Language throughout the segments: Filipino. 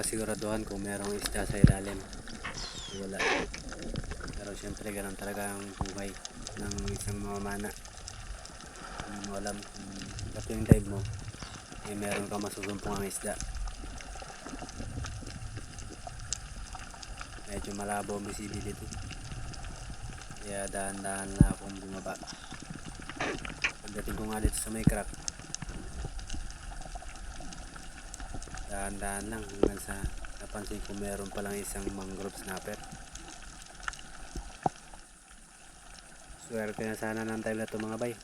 mapasiguraduhan kung merong isda sa ilalim. Wala. Pero syempre ganun talaga ang buhay ng isang mamamana. Hindi mo alam kung pati yung dive mo ay meron kang masusumpong ang isda. Medyo malabo ang visibility, kaya dahan-dahan na akong bumaba. Pagdating ko nga dito sa may crack, dahan-dahan lang hanggang sa napansin ko meron palang isang mangrove snapper. Swerte na sana ng time na ito mga bay,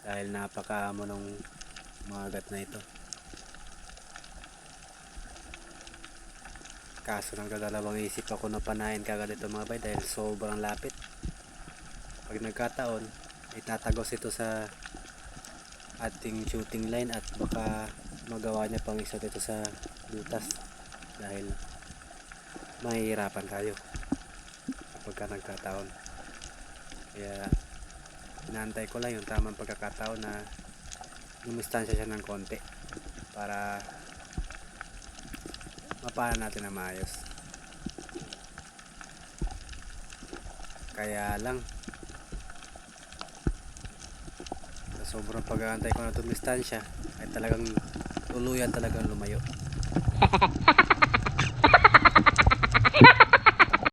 dahil napakaamo ng mga agat na ito. Kaso nagdadalawang isip ako na panahin kagad ito mga bay, dahil sobrang lapit. Pag nagkataon, itatagos ito sa ating shooting line at baka magawa niya pang isa dito sa butas, dahil mahihirapan tayo kapag nagkataon. Kaya inaantay ko lang yung tamang pagkakataon na lumistansya siya ng konti para mapana natin na maayos. Kaya lang sa sobrang pag-aantay ko na tumistansya ay talagang tuluyan talagang lumayo.